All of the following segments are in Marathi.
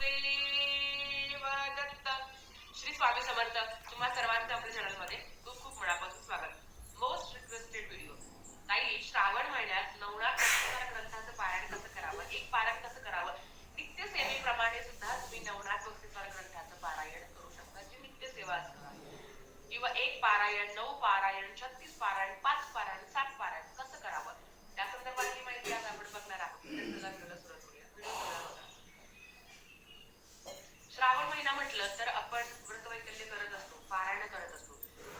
गुरुदेव दत्त. श्री स्वामी समर्थ. तुम्हा सर्वांचं आपल्या चॅनलमध्ये खूप खूप मनापासून स्वागत. Most requested video. ताई, श्रावण महिन्यात नवनाथ ग्रंथाचं पारायण कसं करावं, एक पारायण कसं करावं, नित्यसेवेप्रमाणे सुद्धा तुम्ही नवनाथ ग्रंथाचं पारायण करू शकता, जी नित्यसेवा असणार, किंवा एक पारायण, 9 पारायण, 36 पारायण, 5 पारायण, 7 पारायण कसं करावं, त्या संदर्भातली माहिती आज आपण बघणार आहोत. सुरुवात करूया. श्रावण महिना म्हटलं तर आपण व्रतवैकल्य करत असतो, पारायण करत असतो.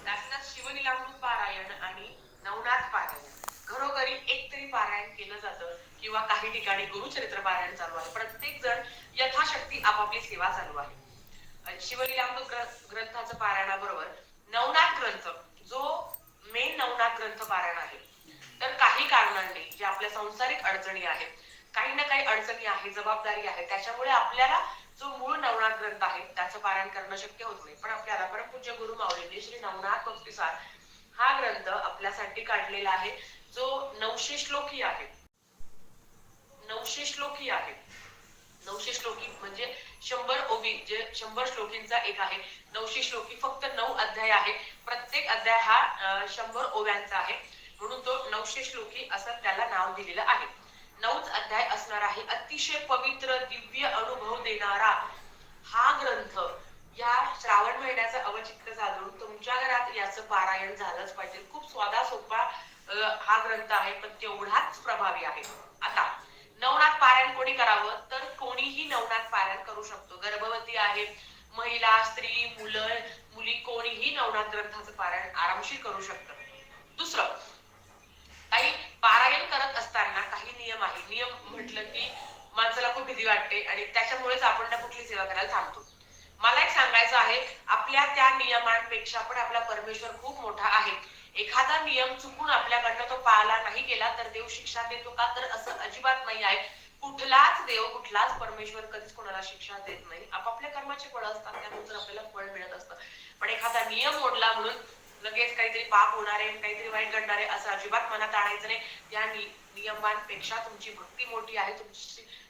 त्यातच शिवलीलामृत पारायण आणि नवनाथ पारायण घरोघरी एक तरी पारायण केलं जातं, किंवा काही ठिकाणी गुरुचरित्र पारायण चालू आहे. प्रत्येक जण यथाशक्ती आपापली सेवा चालू आहे. शिवलीलामृत ग्रंथाचं पारायणाबरोबर नवनाथ ग्रंथ, जो मेन नवनाथ ग्रंथ पारायण आहे, तर काही कारणांनी जे आपल्या सांसारिक अडचणी आहेत, काही ना काही अडचणी आहे, जबाबदारी आहे, त्याच्यामुळे आपल्याला जो मूळ नवनाथ ग्रंथ आहे त्याचं पारायण करणं शक्य होत नाही. पण आपल्याला परमपूज्य गुरु माऊलींनी श्री नवनाथ भक्तिसार हा ग्रंथ आपल्यासाठी काढलेला आहे, जो 900 श्लोकी आहे. 900 श्लोकी आहे. 900 श्लोकी म्हणजे 100 ओवी, जे 100 श्लोकींचा एक आहे. 900 श्लोकी फक्त 9 अध्याय आहे. प्रत्येक अध्याय हा 100 ओव्यांचा आहे, म्हणून तो 900 श्लोकी असं त्याला नाव दिलेलं आहे. 9च अध्याय असणार आहे. अतिशय पवित्र दिव्य अनुभव देणारा हा ग्रंथ या श्रावण महिन्याचं अवचित्त साधून तुमच्या घरात याचं पारायण झालंच पाहिजे. खूप स्वादा सोपा हा ग्रंथ आहे, पण तेवढाच प्रभावी आहे. आता नवनाथ पारायण कोणी करावं, तर कोणीही नवनाथ पारायण करू शकतो. गर्भवती आहे, महिला, स्त्री, मुलं, मुली, कोणीही नवनाथ ग्रंथाचं पारायण आरामशीर करू शकतं. दुसरं, काही पारायण करत असताना काही नियम आहे. नियम म्हटलं की माणसाला खूप भीती वाटते आणि त्याच्यामुळेच आपण ना कुठली सेवा करायला थांबतो. मला एक सांगायचं आहे, आपल्या त्या नियमांपेक्षा पण आपला परमेश्वर खूप मोठा आहे. एखादा नियम चुकून आपल्याकडनं तो पाळला नाही गेला तर देव शिक्षा देतो का, तर असं अजिबात नाही आहे. कुठलाच देव, कुठलाच परमेश्वर कधीच कोणाला शिक्षा देत नाही. आपापल्या कर्माचे फळ असतात, त्यानुसार आपल्याला फळ मिळत असतं. पण एखादा नियम मोडला म्हणून लगेच काहीतरी पाप होणारे, काहीतरी वाईट घडणारे असं अजिबात मनात आणायचं नाही. त्या नियमांपेक्षा तुमची भक्ती मोठी आहे,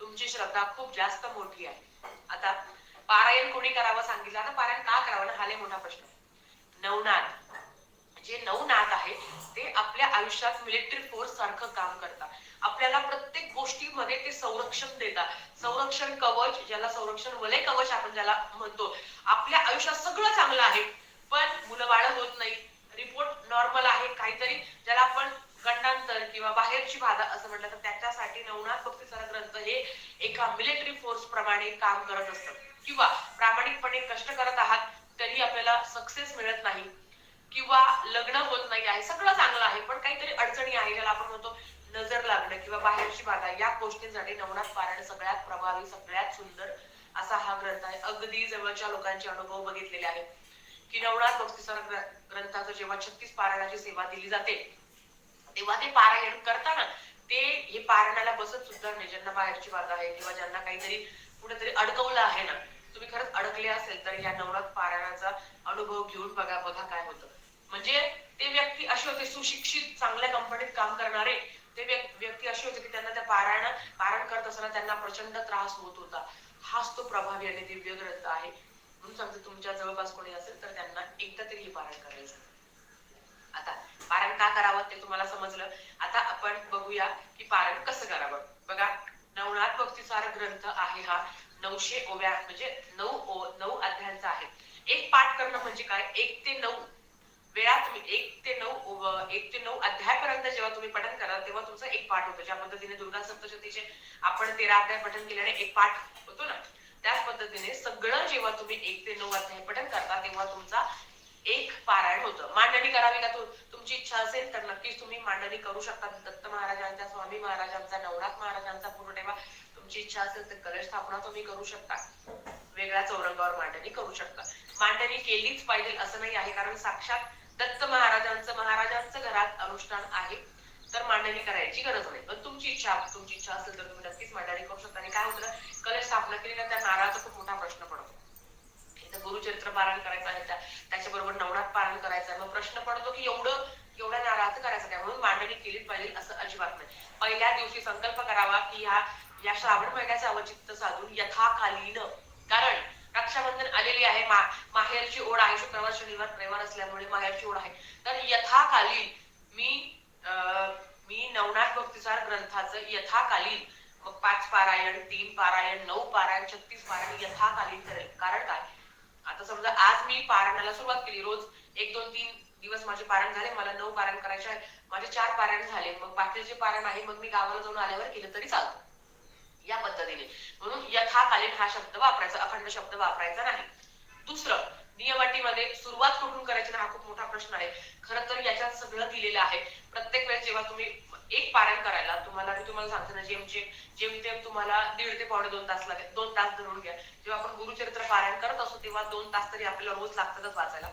तुमची श्रद्धा खूप जास्त मोठी आहे. आता पारायण कोणी करावं सांगितलं, आता पारायण का करावं ना, हा लय मोठा प्रश्न. नवनाथ, जे नवनाथ आहे ते आपल्या आयुष्यात मिलिटरी फोर्स सारखं काम करतात. आपल्याला प्रत्येक गोष्टीमध्ये ते संरक्षण देतात. संरक्षण कवच, ज्याला संरक्षण वलय कवच आपण ज्याला म्हणतो. आपल्या आयुष्यात सगळं चांगलं आहे, पण मुलं बाळ होत नाही, रिपोर्ट नॉर्मल आहे, काहीतरी ज्याला आपण गंडांतर किंवा बाहेरची बाधा असं म्हटलं, तर त्याच्यासाठी नवनाथ भक्तिसार ग्रंथ हे एका मिलिटरी फोर्स प्रमाणे काम करत असतं. किंवा प्रामाणिकपणे कष्ट करत आहात तरी आपल्याला सक्सेस मिळत नाही, किंवा लग्न होत नाही आहे, सगळं चांगलं आहे पण काहीतरी अडचणी आहे, ज्याला आपण म्हणतो नजर लागणं किंवा बाहेरची बाधा, या गोष्टींसाठी नवनाथ पारायण सगळ्यात प्रभावी, सगळ्यात सुंदर असा हा ग्रंथ आहे. अगदी जवळच्या लोकांचे अनुभव बघितलेले आहेत की नवनाथ भक्तिसार ग्रंथाचं जेव्हा 36 पारायणाची सेवा दिली जाते, तेव्हा ते पारायण करताना ते हे पारायणाला बसत सुद्धा नाही. ज्यांना बाहेरची बाधा आहे किंवा ज्यांना काहीतरी कुठेतरी अडकवलं आहे ना, तुम्ही खरंच अडकले असेल तर या नवनाथ पारायणाचा अनुभव घेऊन बघा काय होतं. म्हणजे ते व्यक्ती अशी होते, सुशिक्षित चांगल्या कंपनीत काम करणारे ते व्यक्ती अशी होते की त्यांना त्या पारायण करत असताना त्यांना प्रचंड त्रास होत होता. हाच तो प्रभावी आणि दिव्य ग्रंथ आहे. म्हणून सांगते, तुमच्या जवळपास कोणी असेल तर त्यांना एकदा तरी हे पारायण करायचं. आता पारायण का करावं ते तुम्हाला समजलं. आता आपण बघूया की पारायण कसं करावं. बघा, नवनाथ भक्तिसार ग्रंथ आहे हा 900 ओव्या म्हणजे 9 अध्यायांचा आहे. एक पाठ करणं म्हणजे काय, 1 ते 9 वेळा तुम्ही 1 ते 9 अध्यायापर्यंत जेव्हा तुम्ही पठण कराल तेव्हा तुमचा एक पाठ होतो. ज्या पद्धतीने दुर्गा सप्तशतीचे आपण 13 अध्याय पठण केल्याने एक पाठ होतो ना, त्याच पद्धतीने सगळं जेव्हा तुम्ही 1 ते 9 अध्याय पठण करता तेव्हा तुमचा एक पारायण होतं. मांडणी करावी का, तुमची इच्छा असेल तर नक्कीच तुम्ही मांडणी करू शकता. दत्त महाराजांचा, स्वामी महाराजांचा, नवनाथ महाराजांचा फोटो ठेवा. तुमची इच्छा असेल तर कलश स्थापना तुम्ही करू शकता, वेगळ्या चौरंगावर मांडणी करू शकता. मांडणी केलीच पाहिजे असं नाही आहे, कारण साक्षात दत्त महाराजांचं घरात अनुष्ठान आहे, तर मांडणी करायची गरज नाही. पण तुमची इच्छा असेल तर तुम्ही नक्कीच मांडणी करू शकता. आणि काय होतं, कलश स्थापना केली ना, त्या नारळाचा खूप मोठा प्रश्न पडतो. इथं गुरुचरित्र पारायण करायचं आहे, त्याच्याबरोबर नवनाथ पारायण करायचं आहे, मग प्रश्न पडतो की एवढ्या नारळाचं करायचं काय. म्हणून मांडणी केलीच पाहिजे असं अजिबात नाही. पहिल्या दिवशी संकल्प करावा की ह्या या श्रावण महिन्याचे अवचित्त साधून यथाकालीन, कारण रक्षाबंधन आलेली आहे, माहेरची ओढ आहे, शुक्रवार शनिवार रविवार असल्यामुळे माहेरची ओढ आहे, तर यथाकालीन मी नवनाथ भक्तिसार ग्रंथाचं यथाकालीन मग 5 पारायण, 3 पारायण, 9 पारायण, 36 पारायण यथाकालीन करेल. कारण काय, आता समजा आज मी पारायणाला सुरुवात केली, रोज 1 2 3 दिवस माझे पारायण झाले, मला 9 पारायण करायचे आहे, माझे 4 पारायण झाले, मग बाकीचे पारायण आहे मग मी गावाला जाऊन आल्यावर केलं तरी चालतं, या पद्धतीने. म्हणून यथाकालीन हा शब्द वापरायचा, अखंड शब्द वापरायचा नाही. दुसरं, नियमाटीमध्ये सुरुवात कुठून करायची हा खूप मोठा प्रश्न आहे. खरं तर याच्यात सगळं दिलेलं आहे. प्रत्येक वेळेस जेव्हा तुम्ही एक पारायण करायला, मी तुम्हाला सांगते ना, जेमतेम तुम्हाला 1.5 ते पावणे 2 तास लागेल, 2 तास धरून घ्या. जेव्हा आपण गुरुचरित्र पारायण करत असतो तेव्हा 2 तास तरी आपल्याला रोज लागतातच वाचायला.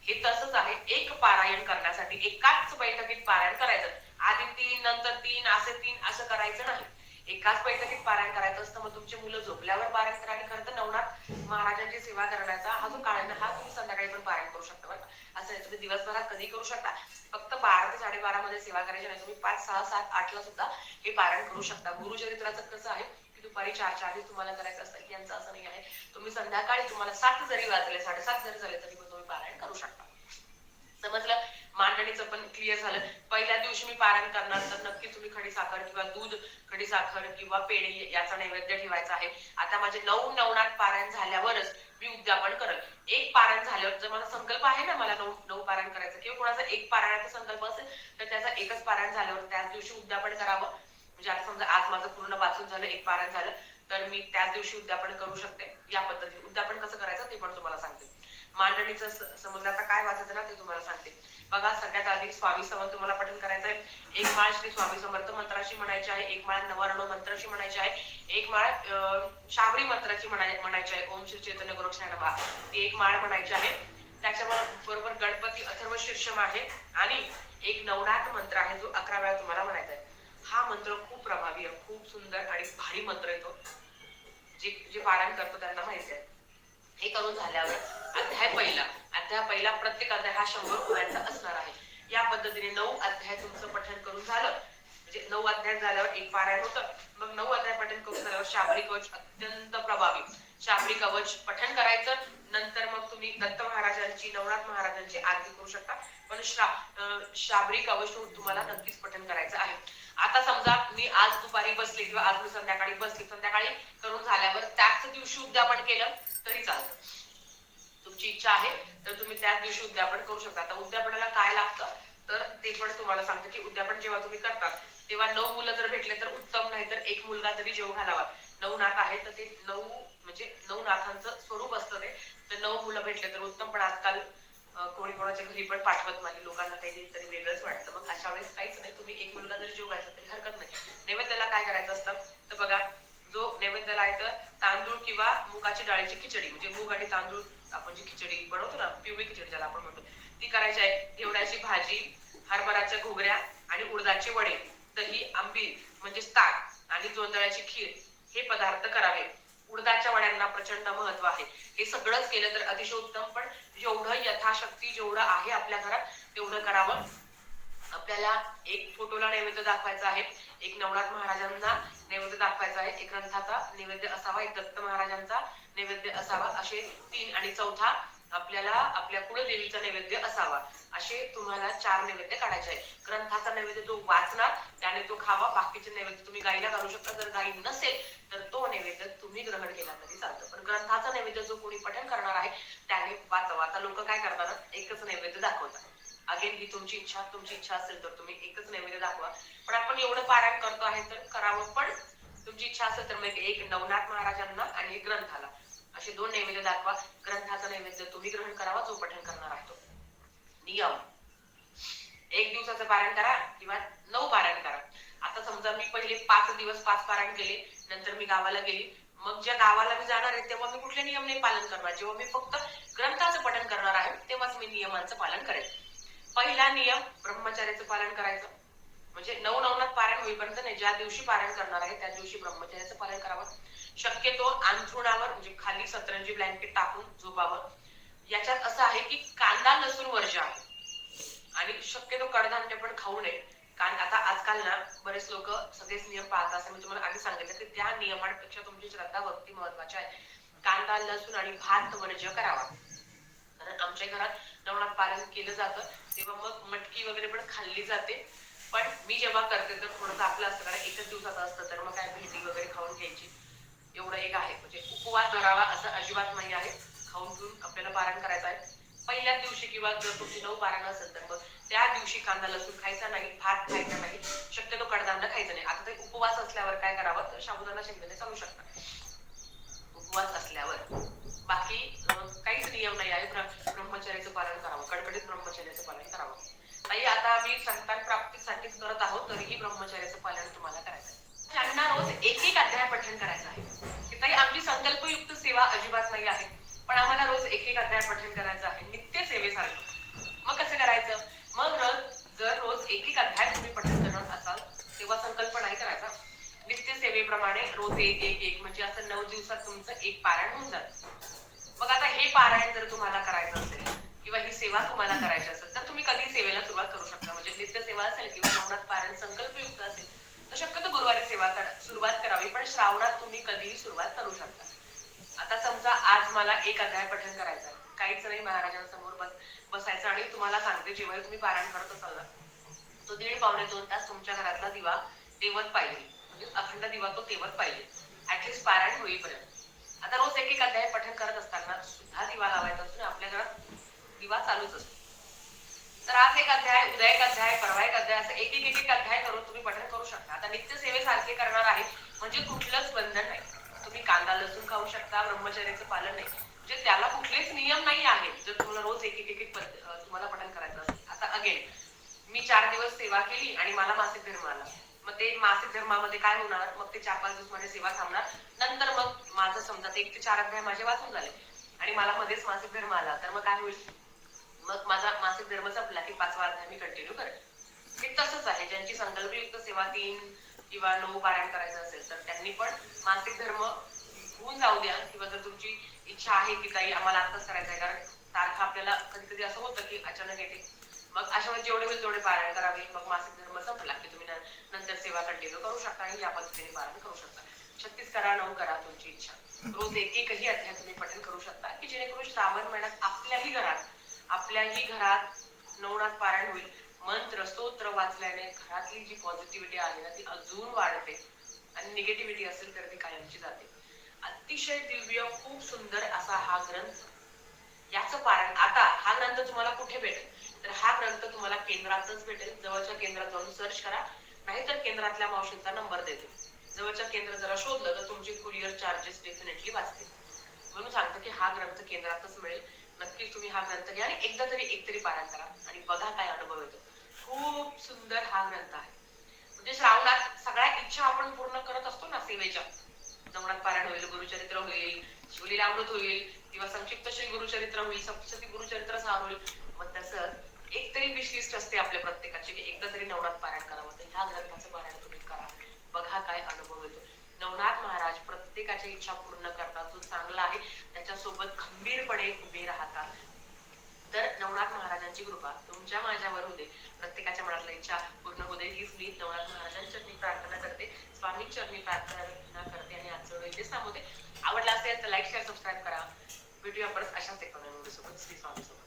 हे तसंच आहे, एक पारायण करण्यासाठी एकाच बैठकीत पारायण करायचं. आधी 3 नंतर 3 असं करायचं नाही. एकाच बैठकीत पारायण करायचं असतं. मग तुमची मुलं झोपल्यावर पारायण करा. आणि खरं तर नवनाथ महाराजांची सेवा करण्याचा हा जो काळ आहे हा तुम्ही संध्याकाळी पण पारायण करू शकता बरं. असं आहे, तुम्ही दिवसभरात कधी करू शकता. फक्त 12 ते 12:30 मध्ये सेवा करायची नाही, तुम्ही 5 6 7 8 ला सुद्धा हे पारायण करू शकता. गुरुचरित्राचं कसं आहे की दुपारी 4च्या आधी तुम्हाला करायचं असतं, यांचं असं नाही आहे. तुम्ही संध्याकाळी तुम्हाला 7 जरी वाजले, 7:30 जरी झाले तरी पण तुम्ही पारायण करू शकता. समजलं? मांडणीचं पण क्लिअर झालं. पहिल्या दिवशी मी पारायण करणार तर नक्की तुम्ही खडीसाखर किंवा दूध, खडीसाखर किंवा पेढे याचा नैवेद्य ठेवायचा आहे. आता माझे 9 नवनाथ पारायण झाल्यावरच मी उद्यापन करेल. एक पारायण झाल्यावर जर मला संकल्प आहे ना, मला 9 पारायण करायचं, किंवा कोणाचा एक पारायणाचा संकल्प असेल तर त्याचा एकच पारायण झाल्यावर त्याच दिवशी उद्यापन करावं. म्हणजे आता समजा आज माझं पूर्ण वाचून झालं, एक पारायण झालं, तर मी त्याच दिवशी उद्यापन करू शकते. या पद्धतीने उद्यापन कसं करायचं ते पण तुम्हाला सांगते. मांडणीचं समजलं, आता काय वाचायचं ना ते तुम्हाला सांगते. बघा, सगळ्यात आधी स्वामी समर्थ तुम्हाला पठण करायचं आहे. एक माळ श्री स्वामी समर्थ मंत्राची म्हणायची आहे, एक माळ नवरणव मंत्राची म्हणायची आहे, एक माळ शाबरी मंत्राची म्हणायची आहे, ओम श्री चैतन्य गोरक्षाय नमः, ती एक माळ म्हणायची आहे. त्याच्याबरोबर गणपती अथर्व शीर्षम आहे आणि एक नवनाथ मंत्र आहे जो 11 वेळा तुम्हाला म्हणायचा आहे. हा मंत्र खूप प्रभावी आहे, खूप सुंदर आणि भारी मंत्र येतो. जे पारायण करतो त्यांना माहिती आहे. हे करून झाल्यावर अध्याय पहिला प्रत्येक अध्याय हा 100 ओव्यांचा असणार आहे. या पद्धतीने 9 अध्याय तुमचं पठण करून झालं, म्हणजे 9 अध्याय झाल्यावर एक पारायण होतं. मग 9 अध्याय पठण करून झाल्यावर शाबरी कवच अत्यंत प्रभावी शाबरी कवच पठण करायचं. नंतर मग तुम्ही दत्त महाराजांची, नवनाथ महाराजांची आरती करू शकता, पण शाबरी कवच तुम्हाला नक्कीच पठण करायचं आहे. आता समजा मी आज दुपारी बसले किंवा आज मी संध्याकाळी बसले, संध्याकाळी करून झाल्यावर त्याच दिवशी उद्यापन केलं तरी चालतं. तुमची इच्छा आहे तर तुम्ही त्याच दिवशी उद्यापन करू शकता. आता उद्यापनाला काय लागतं तर ते पण तुम्हाला सांगते की उद्यापन जेव्हा तुम्ही करता तेव्हा 9 मुलं जर भेटले तर उत्तम, नाही तर एक मुलगा तरी जेव घालावा. 9 नाथ आहे तर ते 9 म्हणजे 9 नाथांचं स्वरूप असतं ते, तर 9 मुलं भेटले तर उत्तम. पण आजकाल कोणी कोणाच्या घरी पण पाठवत नाही, लोकांना काही तरी वेगळंच वाटतं. मग अशा वेळेस काहीच नाही, तुम्ही एक मुलगा जरी जेव घालता तरी हरकत नाही. नैवेद्याला काय करायचं असतं तर बघा, जो नैवेद्याला आहे तर तांदूळ किंवा मुगाची डाळीची खिचडी, म्हणजे मूग आणि तांदूळ आपण जी खिचडी बनवतो ना, पिवळी खिचडी ज्याला आपण म्हणतो, ती करायची आहे. घेवड्याची भाजी, हरभराच्या घोगऱ्या आणि उडदाचे वडे, दही, आंबील म्हणजे ताक आणि जोंधळ्याची खीर हे पदार्थ करावे. उडदाच्या वड्यांना प्रचंड महत्व आहे. हे सगळंच केलं तर अतिशय उत्तम, पण जेवढं यथाशक्ती जेवढं आहे आपल्या घरात तेवढं करावं. आपल्याला एक फोटोला नैवेद्य दाखवायचा आहे, एक नवनाथ महाराजांना नैवेद्य दाखवायचा आहे, एक ग्रंथाचा नैवेद्य असावा, एक दत्त महाराजांचा नैवेद्य असावा, असे 3, आणि चौथा आपल्याला आपल्या कुलदेवीचा नैवेद्य असावा. असे तुम्हाला 4 नैवेद्य काढायचे आहे. ग्रंथाचा नैवेद्य जो वाचणार त्याने तो खावा, बाकीचे नैवेद्य तुम्ही गाईला घालू शकता. जर गाई नसेल तर तो नैवेद्य तुम्ही ग्रहण केला तरी चालतं, पण ग्रंथाचा नैवेद्य जो कोणी पठण करणार आहे त्याने वाचावा. आता लोक काय करतात, एकच नैवेद्य दाखवतात. अगेन ही तुमची इच्छा असेल तर तुम्ही एकच नैवेद्य दाखवा, पण आपण एवढं पारायण करतो आहे तर करावं. पण तुमची इच्छा असेल तर मग एक नवनाथ महाराजांना आणि एक ग्रंथाला, असे 2 नैवेद्य दाखवा. ग्रंथाचा नैवेद्य तुम्ही ग्रहण करावा जो पठण करणार आहे तो. नियम, 1 दिवसाचं पारायण करा किंवा 9 पारायण करा. आता समजा मी पहिले 5 दिवस 5 पारायण केले, नंतर मी गावाला गेली, मग ज्या गावाला मी जाणार आहे तेव्हा मी कुठले नियम नाही पालन करणार. जेव्हा मी फक्त ग्रंथाचं पठण करणार आहे तेव्हाच मी नियमांचं पालन करेन. पहिला नियम, ब्रह्मचर्याचं पालन करायचं. म्हणजे 9 नवनाथ पारायण होईपर्यंत नाही, ज्या दिवशी पारायण करणार आहे त्या दिवशी ब्रह्मचर्याचं पालन करावं. शक्यतो अंथरुणावर म्हणजे खाली सतरंजी ब्लँकेट टाकून झोपावं. याच्यात असं आहे की कांदा लसूण वर्ज्य आहे आणि शक्यतो कडधान्य पण खाऊ नये. कारण आता आजकाल ना बरेच लोक सगळेच नियम पाळतात असं मी तुम्हाला आधी सांगितलं की त्या नियमांपेक्षा तुमची श्रद्धा भक्ती महत्वाची आहे. कांदा लसूण आणि भात वर्ज्य करावा. कारण आमच्या घरात नवनाथ पारायण केलं जातं तेव्हा मग मटकी वगैरे पण खाल्ली जाते. पण मी जेव्हा करते तर थोडंसं आपलं असतं कारण एकच दिवसाचं असतं तर मग काय भेंडी वगैरे खाऊन घ्यायची एवढं एक आहे. म्हणजे उपवास धरावा असं अजिबात नाही आहे. खाऊन पिऊन आपल्याला पारायण करायचं आहे. पहिल्याच दिवशी किंवा जर तुमची 9 पारायण असेल तर मग त्या दिवशी कांदा लसूण खायचा नाही, भात खायचा नाही, शक्यतो कडधान्य खायचं नाही. आता ते उपवास असल्यावर काय करावं तर साबुदाणा शेंगदाणे चालू शकतात उपवास असल्यावर. बाकी काहीच नियम नाही आहे. ब्रह्मचर्याचं पालन करावं, कडकडीत ब्रह्मचर्याचं पालन करावं. ताई आता आम्ही संतान प्राप्तीसाठीच करत आहोत तरीही ब्रह्मचर्याचं पालन तुम्हाला करायचं आहे. त्यांना रोज एक एक अध्याय पठण करायचं आहे. की ताई आमची संकल्पयुक्त सेवा अजिबात नाही आहे, पण आम्हाला रोज एक एक अध्याय पठण करायचं आहे नित्य सेवेसारखं. मग कसं करायचं? मग जर रोज एक एक अध्याय तुम्ही पठण करत असाल तेव्हा संकल्प नाही करायचा. नित्य सेवेप्रमाणे रोज एक एक एक म्हणजे असं 9 दिवसात तुमचं एक पारायण होऊन जातं. मग आता हे पारायण जर तुम्हाला करायचं असेल किंवा ही सेवा तुम्हाला करायची असेल तर तुम्ही कधी सेवेला सुरुवात करू शकता. म्हणजे नित्य सेवा असेल किंवा नवनाथ पारायण संकल्पयुक्त असेल तर शक्यतो गुरुवारी सेवा सुरुवात करावी. पण श्रावणात तुम्ही कधीही सुरुवात करू शकता. आता समजा आज मला एक अध्याय पठण करायचं आहे, काहीच नाही महाराजांसमोर बसायचं आणि तुम्हाला सांगते जेव्हा तुम्ही पारायण करत असाल ना तो 1.5 पावणे 2 तास तुमच्या घरातला दिवा तेवत पाहिजे. म्हणजे अखंड दिवा तो तेवत पाहिजे ऍटलीस्ट पारायण होईपर्यंत. आता रोज एक एक अध्याय पठण करत असताना सुद्धा दिवा लावायचा असतो आणि आपल्या घरात दिवा चालूच असतो. तर आज एक अध्याय, उद्या एक अध्याय, परवा एक अध्याय असं एक एक एक अध्याय करून तुम्ही पठण करू शकता. आता नित्य सेवेसारखे करणार आहे म्हणजे कुठलंच बंधन नाही. तुम्ही कांदा लसूण खाऊ शकता, ब्रह्मचर्याचं पालन नाही म्हणजे त्याला कुठलेच नियम नाही आहेत. जर तुम्हाला रोज एक एक एक तुम्हाला पठण करायचं असेल. आता अगेन मी 4 दिवस सेवा केली आणि मला मासिक धर्म आला. मग ते मासिक धर्मामध्ये काय होणार? मग ते 4-5 दिवस माझी सेवा थांबणार. नंतर मग माझं समजा 1 ते 4 अध्याय माझे वाचून झाले आणि मला मध्येच मासिक धर्म आला तर मग काय होईल? मग माझा मासिक धर्म संपला की 5वा अध्याय मी कंटिन्यू करेन. हे तसंच आहे. ज्यांची संकल्पयुक्त सेवा 3 किंवा 9 पारायण करायचं असेल तर त्यांनी पण मासिक धर्म होऊन जाऊ द्या. किंवा जर तुमची इच्छा आहे की काही आम्हाला आत्ताच करायचं आहे कारण तारखा आपल्याला कधी कधी असं होतं की अचानक येते, मग अशा वेळेस जेवढे होईल तेवढे पारायण करावे. मग मासिक धर्म संपला की तुम्ही नंतर सेवा कंटिन्यू करू शकता आणि या पद्धतीने पारायण करू शकता. 36 करा 9 करा तुमची इच्छा. रोज एक एकही अध्याय तुम्ही पठण करू शकता की जेणेकरून श्रावण महिन्यात आपल्याही घरात नवनाथ पारायण होईल. मंत्र स्तोत्र वाचल्याने घरातली जी पॉझिटिव्हिटी आहे ना ती अजून वाढते आणि निगेटिव्हिटी असेल तर ती कायमची जाते. अतिशय दिव्य खूप सुंदर असा हा ग्रंथ. याचं पारायण आता हा ग्रंथ तुम्हाला कुठे भेटेल तर हा ग्रंथ तुम्हाला केंद्रातच भेटेल. जवळच्या केंद्रात जाऊन सर्च करा, नाहीतर केंद्रातल्या मावशींचा नंबर देते. जवळच्या केंद्र जरा शोधलं तर तुमची कुरिअर चार्जेस डेफिनेटली वाचतील. म्हणून सांगतो की हा ग्रंथ केंद्रातच मिळेल. नक्कीच तुम्ही हा ग्रंथ घ्या आणि एकदा तरी एकतरी पारायण करा आणि बघा काय अनुभव येतो. खूप सुंदर हा ग्रंथ आहे. म्हणजे श्रावणात सगळ्या इच्छा आपण पूर्ण करत असतो ना सेवेच्या. नवनाथ पारायण होईल, गुरुचरित्र होईल, शिवलीलामृत होईल किंवा संक्षिप्त श्री गुरुचरित्र होईल, सप्तशती गुरुचरित्र सार होईल. मग तसं एक तरी विश लिस्ट असते आपल्या प्रत्येकाची की एकदा तरी नवनाथ पारायण करावं. तर ह्या ग्रंथाचं पारायण तुम्ही करा, बघा काय अनुभव येतो. नवनाथ महाराज प्रत्येकाच्या इच्छा पूर्ण करतात. जो चांगला आहे त्याच्यासोबत खंबीरपणे उभे राहतात. तर नवनाथ महाराजांची कृपा तुमच्या माझ्यावर होते. प्रत्येकाच्या मनातल्या इच्छा पूर्ण होते हीच मी नवनाथ महाराजांच्या चरणी प्रार्थना करते, स्वामी चरणी प्रार्थना करते आणि आजचं व्हिडिओ इथेच थांबवते. आवडला असेल तर लाईक शेअर सबस्क्राईब करा. भेटूया परत अशाच एका नवीन व्हिडिओ सोबत. श्री स्वामी समर्थ.